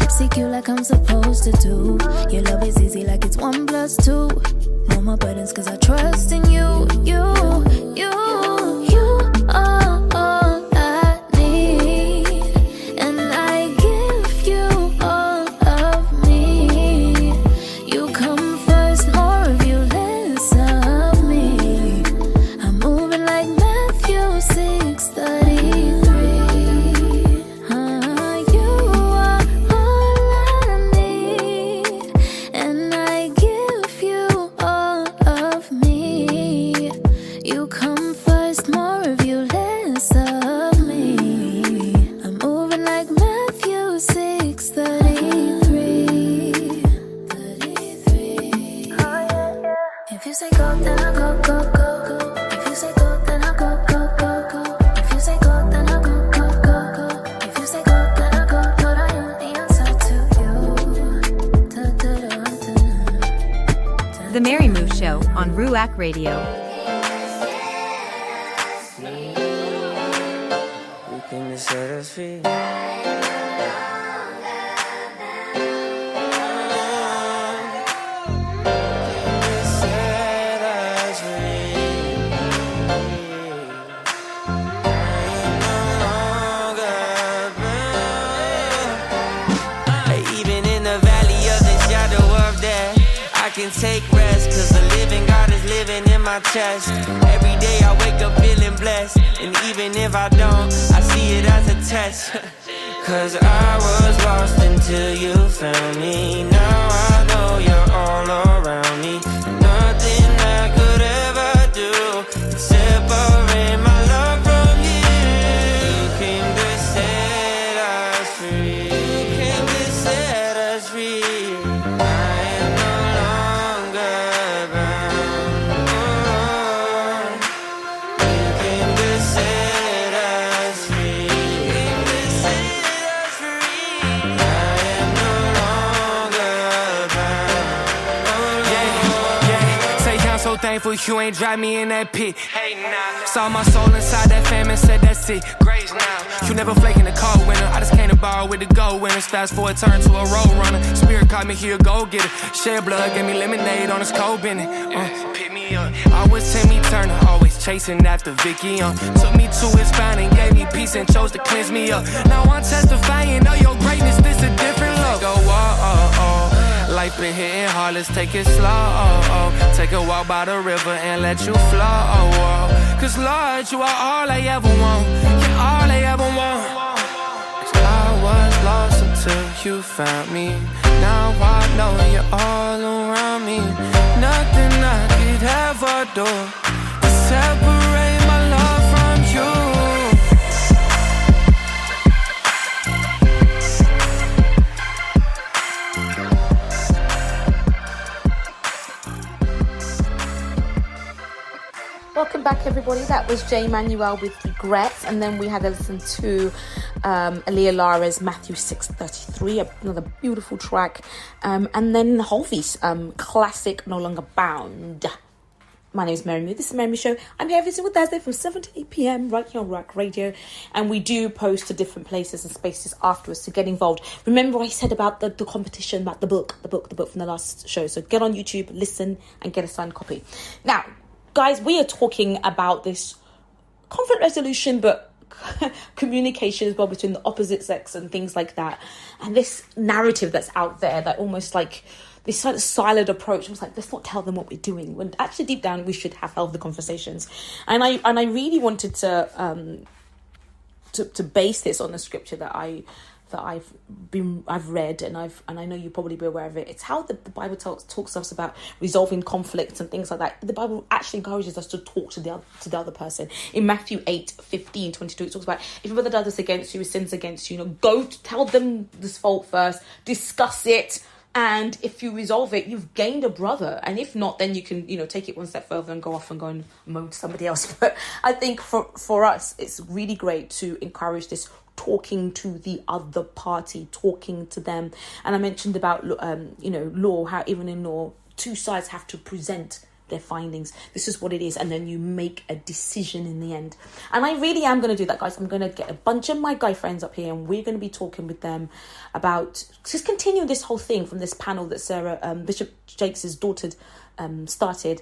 Seek you like I'm supposed to do. Your love is easy like it's 1 + 2. No more burdens cause I trust in you. You are all I need. And I give you all of me. You come first, more of you, less of me. I'm moving like Matthew 6:33. You are all I need. And I give you all of me. You come first, more of you, less of me. I'm moving like Matthew 6:33. If you say go, then I'll go, go, go, go. If you say go, then I'll go, go, go, go. If you say go, then I'll go, go, go, go. If you say go, then I'll go, Lord, I only answer to you. The Mary Moo Show on Ruach Radio. You came to set us free. I can take rest, cause the living God is living in my chest. Every day I wake up feeling blessed, and even if I don't, I see it as a test. Cause I was lost until you found me. Now I know you're all around me. Nothing I could ever do can separate my love from you. You came to set us free. You came to set us free. Thankful you ain't drive me in that pit. Hey, nah. Saw my soul inside that fam and said that's it. Grace now. You never flake in the cold winter. I just came to borrow with the gold winners. Fast forward, turn to a road runner. Spirit caught me here, go get it. Shed blood, gave me lemonade on his cold bending. Pick me Always Timmy Turner, always chasing after Vicky. Took me to his fountain and gave me peace and chose to cleanse me up. Now I'm testifying of your greatness, this a different look. Go, life been hitting hard, let's take it slow. Take a walk by the river and let you flow. Cause Lord, you are all I ever want. You're all I ever want. Cause I was lost until you found me. Now I know you're all around me. Nothing I could ever do to separate my love from you. Welcome back, everybody. That was J. Manuel with Regrets, and then we had to listen to Aaliyah Lara's Matthew 6:33, another beautiful track, and then Holvy's classic No Longer Bound. My name is Mary Moo. This is Mary Moo Show. I'm here every single Thursday from 7 to 8 p.m. right here on Ruach Radio, and we do post to different places and spaces afterwards to get involved. Remember I said about the competition, about the book from the last show, so get on YouTube, listen, and get a signed copy. Now, guys, we are talking about this conflict resolution, but communication as well between the opposite sex and things like that. And this narrative that's out there that almost like this sort of silent approach. I was like, let's not tell them what we're doing. When actually deep down we should have healthy conversations. And I really wanted to base this on the scripture that I've read, and I know you'll probably be aware of it. It's how the Bible talks to us about resolving conflicts and things like that. The Bible actually encourages us to talk to the other person. In Matthew 8:15-22, it talks about if your brother does this against you, sins against you, go to tell them this fault first, discuss it, and if you resolve it, you've gained a brother. And if not, then you can take it one step further and go off and go and moan to somebody else. But I think for us, it's really great to encourage this talking to the other party, talking to them. And I mentioned about law, how even in law, two sides have to present their findings. This is what it is, and then you make a decision in the end. And I really am going to do that, guys. I'm going to get a bunch of my guy friends up here, and we're going to be talking with them about just continue this whole thing from this panel that Sarah Bishop Jakes' daughter started,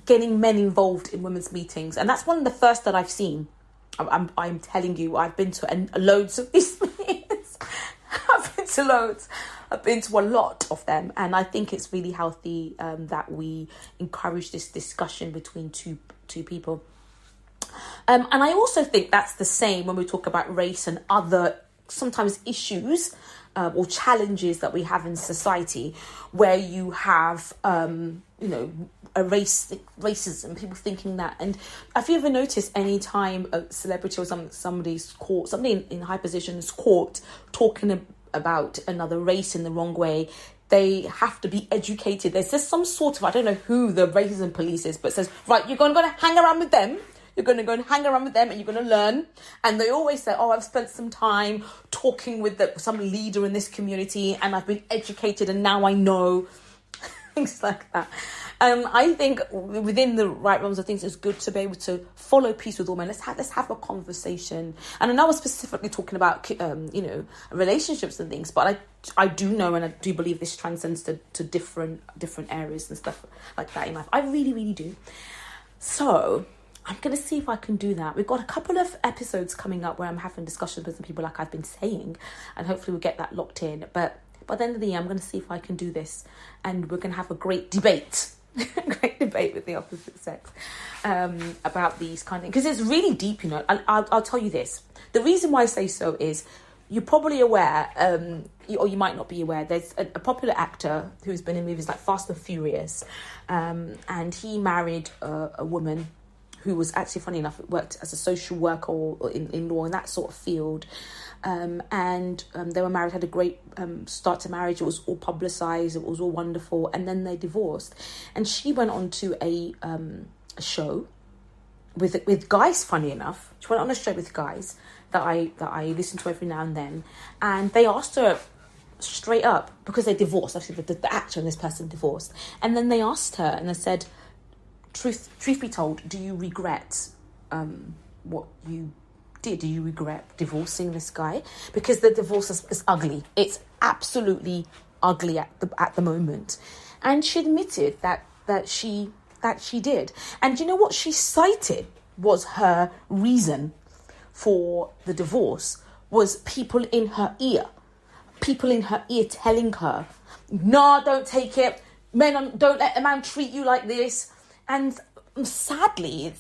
getting men involved in women's meetings. And that's one of the first that I've seen. I'm telling you, I've been to loads of these meetings. I've been to a lot of them, and I think it's really healthy that we encourage this discussion between two people. And I also think that's the same when we talk about race and other sometimes issues or challenges that we have in society, where you have racism, people thinking that. And have you ever noticed any time a celebrity or somebody's caught, somebody in high positions caught talking about another race in the wrong way, they have to be educated. There's just some sort of, I don't know who the racism police is, but says, right, you're going to hang around with them. You're going to go and hang around with them and you're going to learn. And they always say, I've spent some time talking with some leader in this community and I've been educated and now I know. Things like that. I think within the right realms of things, it's good to be able to follow peace with all men. Let's have a conversation. And I know I was specifically talking about relationships and things, but I do know and I do believe this transcends to different areas and stuff like that in life. I really, really do. So I'm going to see if I can do that. We've got a couple of episodes coming up where I'm having discussions with some people, like I've been saying, and hopefully we'll get that locked in. But by the end of the year, I'm going to see if I can do this, and we're going to have a great debate. With the opposite sex about these kind of things, because it's really deep. I'll tell you this. The reason why I say so is you're probably aware, or you might not be aware. There's a popular actor who's been in movies like Fast and Furious, and he married a woman who was actually, funny enough, worked as a social worker or in law in that sort of field. And they were married, had a great start to marriage. It was all publicised, it was all wonderful, and then they divorced. And she went on to a show with guys. Funny enough, she went on a show with guys that I listen to every now and then, and they asked her straight up, because they divorced. Actually, the actor and this person divorced, and then they asked her and they said, "Truth be told, do you regret what you did? Do you regret divorcing this guy?" Because the divorce is ugly. It's absolutely ugly at the moment. And she admitted that she that she did. And you know what she cited was her reason for the divorce was people in her ear telling her, no, don't take it. Men, don't let a man treat you like this. And sadly,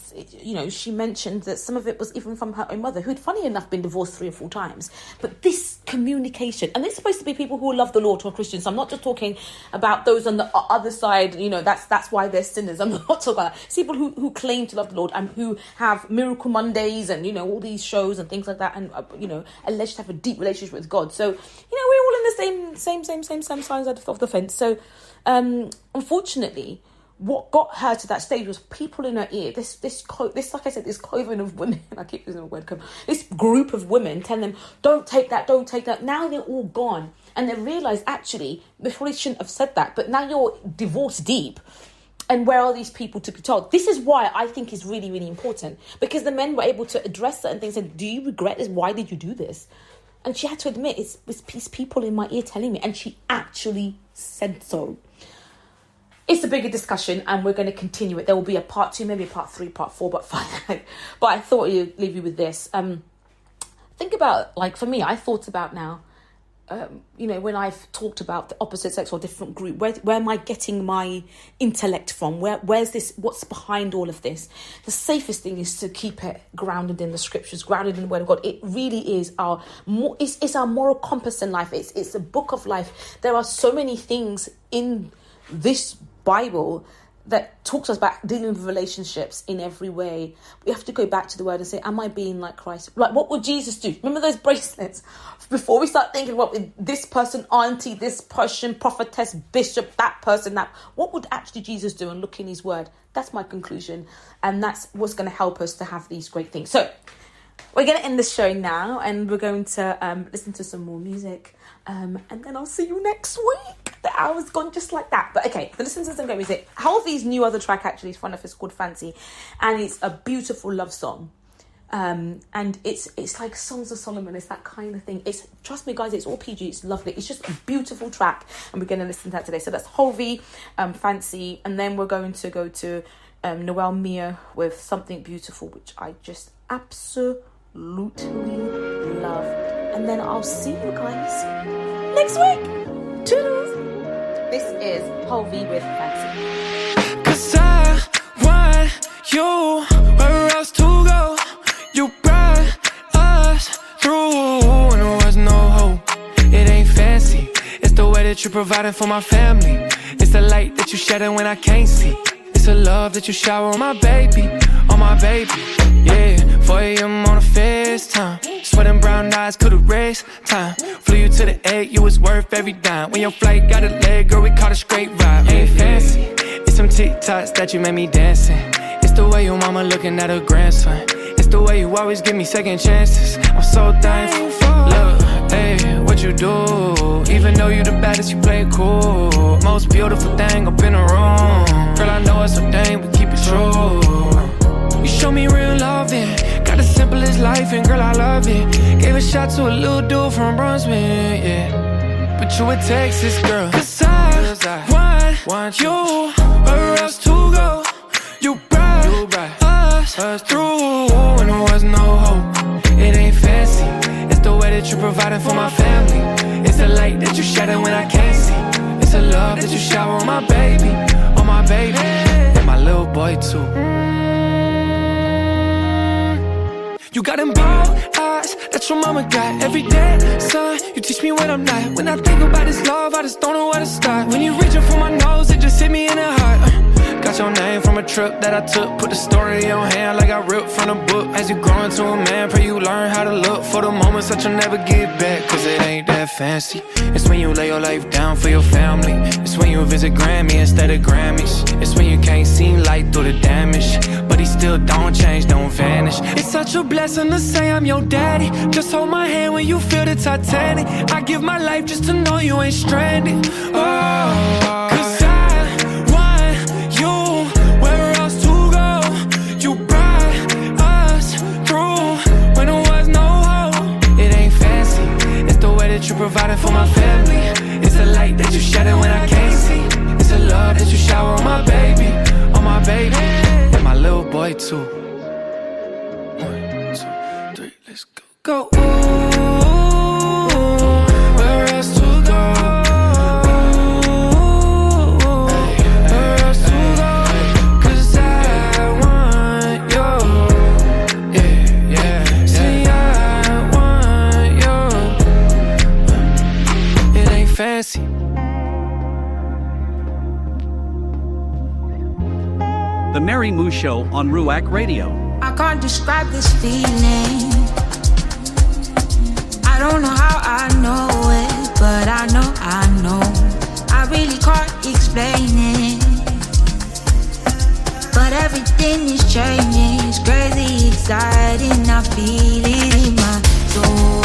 she mentioned that some of it was even from her own mother, who'd funny enough been divorced 3 or 4 times. But this communication, and they're supposed to be people who love the Lord, who are Christians. So I'm not just talking about those on the other side, that's why they're sinners. I'm not talking about that. It's people who claim to love the Lord and who have Miracle Mondays and, all these shows and things like that, and, alleged to have a deep relationship with God. So, we're all in the same sides of the fence. So, unfortunately, what got her to that stage was people in her ear. This like I said, this coven of women. I keep using the word coven. This group of women telling them, don't take that, don't take that. Now they're all gone, and they realise actually they probably shouldn't have said that. But now you're divorced deep, and where are these people to be told? This is why I think is really, really important, because the men were able to address certain things and, do you regret this? Why did you do this? And she had to admit, it's people in my ear telling me, and she actually said so. It's a bigger discussion, and we're going to continue it. There will be a part 2, maybe a part 3, part 4, but fine. But I thought I'd leave you with this. Think about, for me, I thought about now, when I've talked about the opposite sex or different group, where am I getting my intellect from? Where's this? What's behind all of this? The safest thing is to keep it grounded in the scriptures, grounded in the word of God. It really is it's our moral compass in life. It's a book of life. There are so many things in this Bible that talks us about dealing with relationships in every way. We have to go back to the word and say, am I being like Christ? Like, what would Jesus do? Remember those bracelets? Before we start thinking, what with this person, auntie, this person, prophetess, bishop, that person, that, what would actually Jesus do? And look in his word. That's my conclusion. And that's what's going to help us to have these great things. So we're going to end this show now, and we're going to listen to some more music. And then I'll see you next week. The hour's gone just like that. But okay, so listen to some great music. Halvey's new other track actually is fun enough. It's called Fancy. And it's a beautiful love song. And it's like Songs of Solomon. It's that kind of thing. Trust me, guys, it's all PG. It's lovely. It's just a beautiful track. And we're going to listen to that today. So that's Halvey, Fancy. And then we're going to go to Noel Mia with Something Beautiful, which I just absolutely love. And then I'll see you guys next week. Toodles. This is Halvey with Fancy. 'Cause I want you, where else to go? You brought us through when there was no hope. It ain't fancy, it's the way that you're providing for my family. It's the light that you shedding when I can't see. It's the love that you shower on my baby, yeah. 4 a.m. on a FaceTime, sweating brown eyes could've raced time. Flew you to the egg, you was worth every dime. When your flight got a leg, girl, we caught a straight ride. Ain't fancy, it's some TikToks that you made me dancing. It's the way your mama looking at her grandson. It's the way you always give me second chances. I'm so thankful. Look, hey, what you do? Even though you the baddest, you play it cool. Most beautiful thing up in the room. Girl, I know it's a thing, but keep it true. You show me real loving. Got the simplest life, and girl, I love it. Gave a shot to a little dude from Brunswick, yeah. But you a Texas girl. 'Cause I want you, where else to go? You brought us through when there was no hope. It ain't fancy, it's the way that you're providing for my family. It's the light that you shedding when I can't see. It's the love that you shower on my baby, and my little boy too. You got them big eyes that your mama got. Every day, son, you teach me when I'm not. When I think about this love, I just don't know where to start. When you reaching for my nose, it just hit me in the heart. Got your name from a trip that I took. Put the story in your hand like I ripped from the book. As you grow into a man, pray you learn how to look for the moments that you'll never get back. 'Cause it ain't that fancy. It's when you lay your life down for your family. It's when you visit Grammy instead of Grammys. It's when you can't see light through the damage, but he still don't change, don't vanish. It's such a blessing to say I'm your daddy. Just hold my hand when you feel the Titanic. I give my life just to know you ain't stranded. Oh, 'cause I want you, where else to go? You brought us through when there was no hope. It ain't fancy, it's the way that you providing for my family. It's the light that you shedding when I can't see. It's the love that you shower on my baby, my baby and my little boy too. 1, 2, 3, let's go. Go, ooh, where else to go? Where else to go? 'Cause I want you. Yeah, yeah. See, I want you. It ain't fancy. The Mary Moo Show on Ruach Radio. I can't describe this feeling. I don't know how I know it, but I know. I really can't explain it. But everything is changing. It's crazy, exciting. I feel it in my soul.